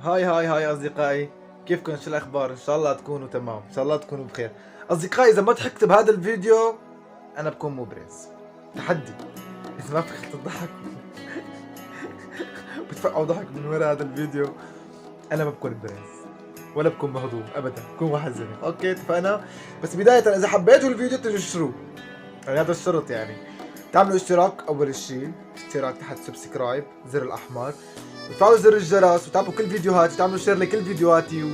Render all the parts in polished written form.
هاي أصدقائي، كيفكم؟ شو الأخبار؟ إن شاء الله تكونوا تمام، إن شاء الله تكونوا بخير. أصدقائي إذا ما ضحكت بهذا الفيديو أنا بكون مو برنس. تحدي، إذا ما فيك تضحك بتفقعوا ضحك من وراء هذا الفيديو أنا ما بكون برنس ولا بكون مهضوم أبدا، بكون واحد زيني. أوكي اتفقنا؟ بس بداية إذا حبيتوا الفيديو تجوا اشتروه، يعني هذا الشرط يعني. تعملوا اشتراك أول شيء، اشتراك تحت سبسكرايب، زر الأحمر، وتفعلوا زر الجرس وتابعوا كل فيديوهاتي وتعملوا شير لكل فيديوهاتي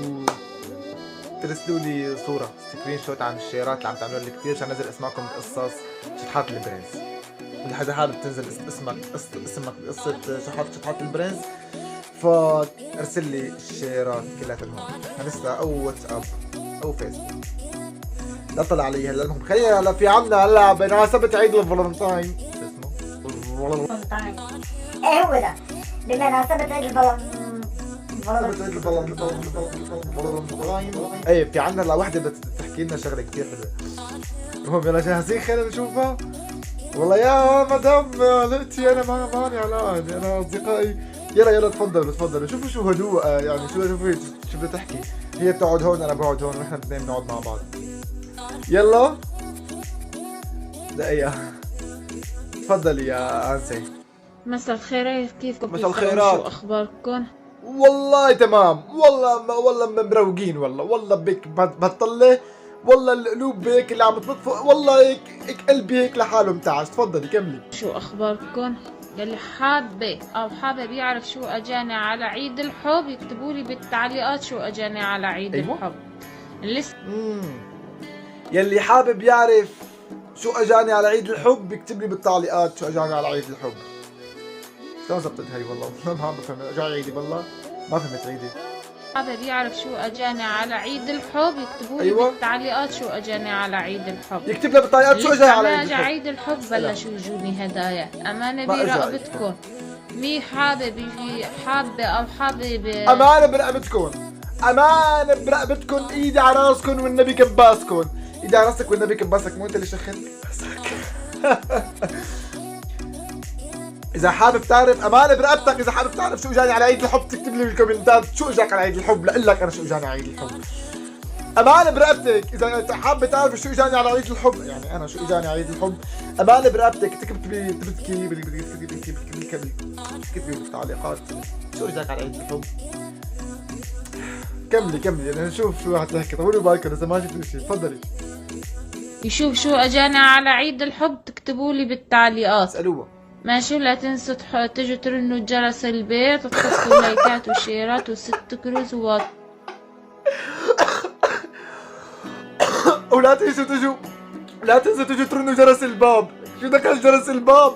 ترسلوا لي صورة سكرين شوت عن الشيرات اللي عم تعملوا لي كثير عشان انزل اسمعكم بقصص شطحات البرنس. واللي حدا حابب تنزل اسمك بقصة شطحات البرنس فارسل لي الشيرات كلها هون، انستا او واتساب او فيسبوك. لا طلع علي هلا. المهم خلينا هلا في عنا هلا بمناسبة عيد الفالنتاين. شو اسمه؟ فالنتاين. ايه هو ده بمناسبة عيد ايه في عنا هلا وحده بتحكي لنا شغله كثير حلوه. المهم يلا جاهزين خلينا نشوفها. والله يا مدام لقيتي انا ما ماني على انا اصدقائي. يلا تفضلوا شوفوا شو هدوء يعني شو بدها تحكي. هي بتقعد هون انا بقعد هون ونحن الاثنين بنقعد مع بعض. يلا دقيقة تفضلي يا انسي. مساء الخير، كيفكم؟ مساء الخيرات. شو اخباركم؟ والله تمام، والله مروقين، والله بك بطلة، والله القلوب بيك اللي عم تطفق، والله هيك قلبي هيك لحاله انتعش. تفضلي كملي. شو اخباركم؟ يلي حابة او حابب يعرف شو اجاني على عيد الحب يكتبوا لي بالتعليقات شو اجاني على عيد الحب. لسه يلي حابب يعرف شو اجاني على عيد الحب يكتب لي بالتعليقات شو اجاني على عيد الحب. شلون زبطت هي؟ والله ما عم بفهم. اجاني عيدي والله ما فهمت عيدي. حابب يعرف شو اجاني على عيد الحب يكتبوا لي أيوة. بالتعليقات شو اجاني على عيد الحب. يكتب لي بالتعليقات شو اجاني على عيد لسه الحب. عيد الحب بلشوا يجوني هدايا. امانة ما إجا برقبتكم، مي حابب يجي حابة او حابب امانه برقبتكم، امانه برقبتكم، ايدي على راسكم والنبي كباسكم. ايدي على راسك والنبي كباسك، مو انت اللي شخت راسك. اذا حابب تعرف امانه برقبتك، اذا حابب تعرف شو اجاني على عيد الحب تكتب لي بالكومنتات شو اجاك على عيد الحب لاقول لك انا شو اجاني على عيد الحب. امانه برقبتك اذا انت حابب تعرف شو اجاني على عيد الحب، يعني انا شو اجاني على عيد الحب. امانه برقبتك تكتبي بالتعليقات شو اجاك على عيد الحب. كملي يعني نشوف شو حتحكي. طولوا بالكم اذا ما شفتوا شيء. تفضلي. يشوف شو اجاني على عيد الحب تكتبوا لي بالتعليقات. اسالوها. ماشي، لا تنسوا تجوا ترنوا جرس البيت وتحطوا لايكات وشيرات وست كروزوات. ولا تنسوا تجوا ترنوا جرس الباب. شو دخل جرس الباب؟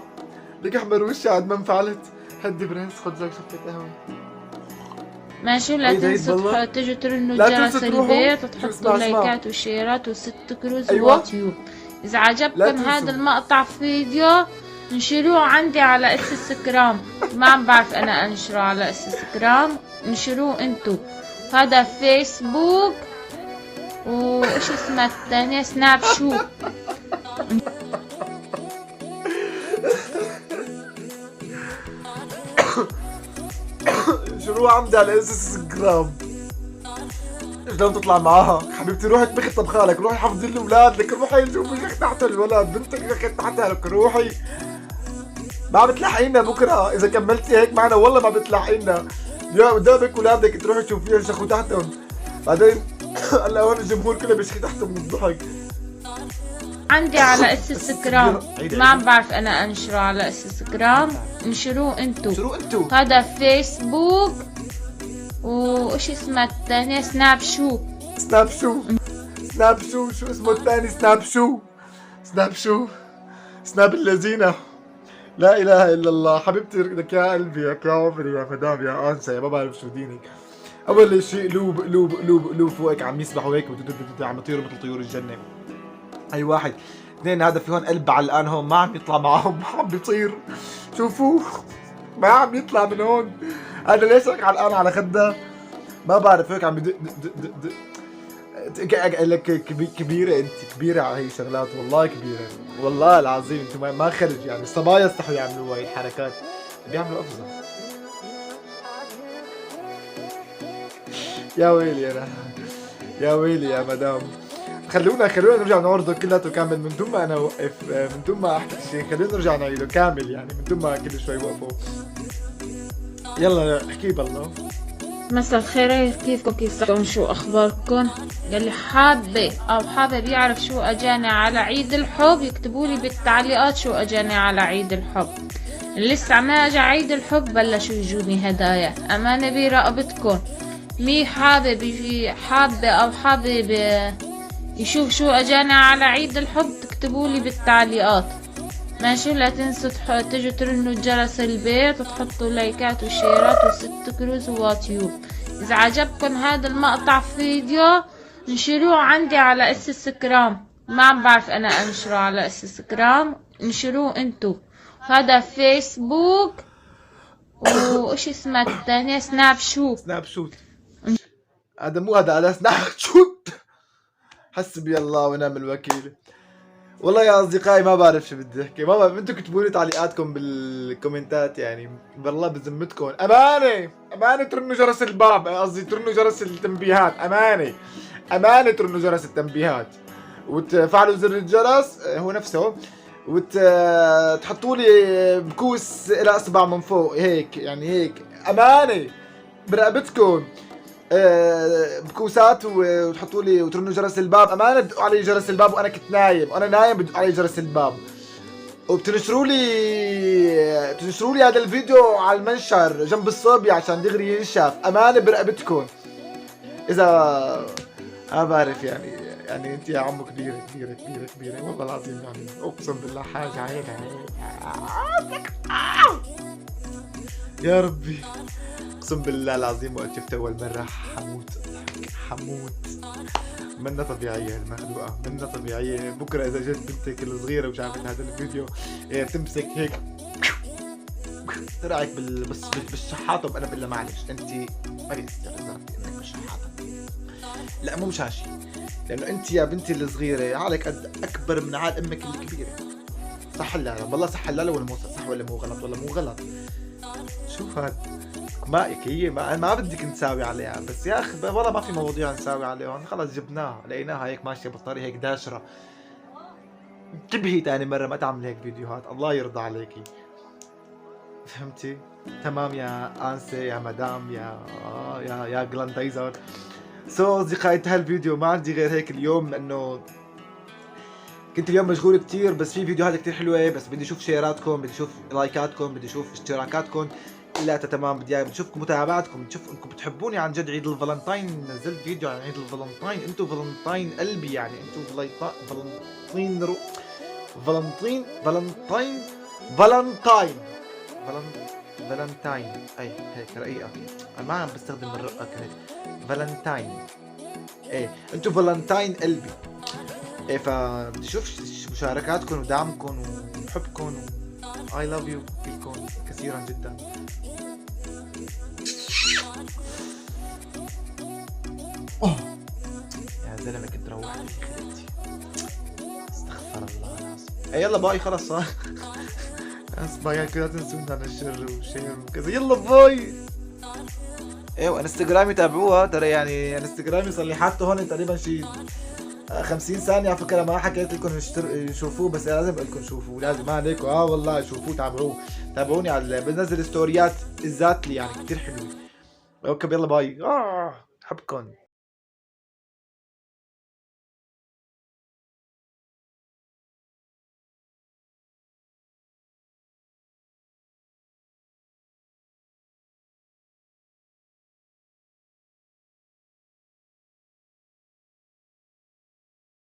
لك احمر وشي عاد ما انفعلت. هدي برنس خذ لك شفت قهوه. ماشي، لا تنسوا تجوا ترنوا جرس البيت وتحطوا لايكات وشيرات وست كروزوات. أيوة. اذا عجبكم هذا المقطع فيديو انشروه عندي على انستغرام. ما عم بعرف انا انشره على انستغرام، انشروه انتو. هذا فيسبوك وايش اسمه الثاني سناب شو. شروع عمدي على انستغرام. شلون تطلع معاها؟ حبيبتي روحي اطبخي طبخالك، روحي حفظي الاولاد لك، روحي شوفي شيخ تحت الولد، بنتك شيخ تحتها لك، روحي. ما بتلحقينا بكره اذا كملتي هيك معنا، والله ما بتلحقينا. يا قدامك اولادك تروحي تشوفيهم شيخوا تحتهم. بعدين هلا هون الجمهور كله بيشخي تحتهم من الضحك. عندي على انستغرام، ما عم بعرف انا انشره على انستغرام، انشروه انتو. هذا فيسبوك وايش اسمه الثاني سناب شو. شو اسمه الثاني؟ سناب اللذينة. لا اله الا الله. حبيبتي لك يا قلبي يا عمري يا مدام يا انسه يا ما بعرف شو دينك. اول شيء قلوب فوقك عم يسبحوا هيك عم يطيروا مثل طيور الجنه. اي واحد اثنين هذا في هون قلب علقان هون ما عم يطلع معهم، ما عم بيطير. شوفوه ما عم يطلع من هون. هذا ليش هيك علقان على خده؟ ما بعرف هيك عم يدق لك. كبيره انت، كبيره على هي شغلات، والله كبيره والله العظيم. انتم ما خرج يعني الصبايا استحوا يعملوا هاي الحركات، بيعملوا افظع. يا ويلي انا، يا ويلي يا مدام. خلونا نرجع نعرضه كلياته كامل من دون ما انا اوقف، من دون ما احكي شيء. خلونا نرجع نعيده كامل يعني من دون ما كل شوي وقفوا. يلا احكي بالله. مساء الخير، كيفكم شو اخباركم؟ يلي حابة او حابب يعرف شو اجاني على عيد الحب يكتبوا لي بالتعليقات شو اجاني على عيد الحب. اللي لسه ما اجى عيد الحب بلشوا يجوني هدايا. امانة برقبتكم، مي حابة او حابب يشوف شو اجاني على عيد الحب تكتبوا لي بالتعليقات. ماشي، لا تنسوا تجوا ترنوا جرس البيت وتحطوا لايكات وشيرات وست كروز ويوتيوب. اذا عجبكم هذا المقطع فيديو انشروه عندي على انستغرام. ما عم بعرف انا انشره على انستغرام، انشروه انتو. هذا فيسبوك وايش اسمها الثانية؟ سناب شوت. هذا مو هذا سناب شوت. حسبي الله ونعم الوكيل. والله يا اصدقائي ما بعرف شو بدي احكي، ما بعرف. انتم كتبوا لي تعليقاتكم بالكومنتات يعني والله بذمتكم. امانه ترنوا جرس الباب، قصدي ترنوا جرس التنبيهات. امانه ترنوا جرس التنبيهات وتفعلوا زر الجرس هو نفسه، وتحطوا لي بكوس الى اصبع من فوق هيك يعني هيك. امانه برقبتكم بكوسات وتحطوا لي وترنوا جرس الباب. امانه تدقوا علي جرس الباب وانا كنت نايم، بدقوا علي جرس الباب. وبتنشروا لي هذا الفيديو على المنشر جنب الصوبيا عشان دغري ينشاف. امانه برقبتكم. اذا ما بعرف يعني انت يا عمو كبيره والله العظيم يعني اقسم بالله حاجه عيب. يا ربي اقسم بالله العظيم وقت شفت اول مره حموت. منا طبيعيه المخلوقه، منا طبيعيه. بكره اذا جت بنتك الصغيره وشافت هذا الفيديو بتمسك هيك ترعك بالشحاطه. وانا بقول لها معلش انت ما بيسترزقي انك بالشحاطه، لا مو مشاشي، لانه انت يا بنتي الصغيره عقلك قد اكبر من عقل امك الكبيره. صح لا والله صح لا ولا مو صح ولا مو غلط ولا مو غلط. شوف هاد ما هي ما بدك نساوي عليها، بس يا اخي والله ما في مواضيع نساوي عليها. خلص جبناها لقيناها هيك ماشيه بالطريق هيك داشره. انتبهي ثاني مره ما تعملي هيك فيديوهات، الله يرضى عليكي. فهمتي؟ تمام يا انسه يا مدام يا جلاندايزر. اصدقائي انتهى الفيديو. ما عندي غير هيك اليوم لانه كنت اليوم مشغول كتير، بس في فيديوهات كتير حلوه. بس بدي اشوف شيراتكم، بدي اشوف لايكاتكم، بدي اشوف اشتراكاتكم. لا تمام، بدي اشوف متابعاتكم، بدي اشوف انكم بتحبوني عن جد. عيد الفالنتاين نزلت فيديو عن عيد الفالنتاين. انتم فالنتاين قلبي يعني. انتم فالنتاين اي هيك رقيقه. انا ما عم بستخدم الرقه كهيك. فالنتاين ايه انتم فالنتاين قلبي. ايه فبدي اشوف مشاركاتكم ودعمكم وحبكم I love you فيكم كثيرا جدا. يا زلمه كنت روحت خلقتي. استغفر الله العظيم. يلا باي خلص صار. باي كده تنسونا عن الشر وشير وكذا. يلا باي. ايوه انستغرامي تابعوها ترى، يعني انستغرامي صار لي حاطه هون تقريبا شي 50 ثانية على فكرة. ما حكيت لكم شوفوه، بس لازم اقول لكم شوفوه، لازم ما عليكم. والله شوفوه تابعوني على بنزل ستوريات الذات لي يعني كثير حلوة. اوكي يلا باي. حبكم.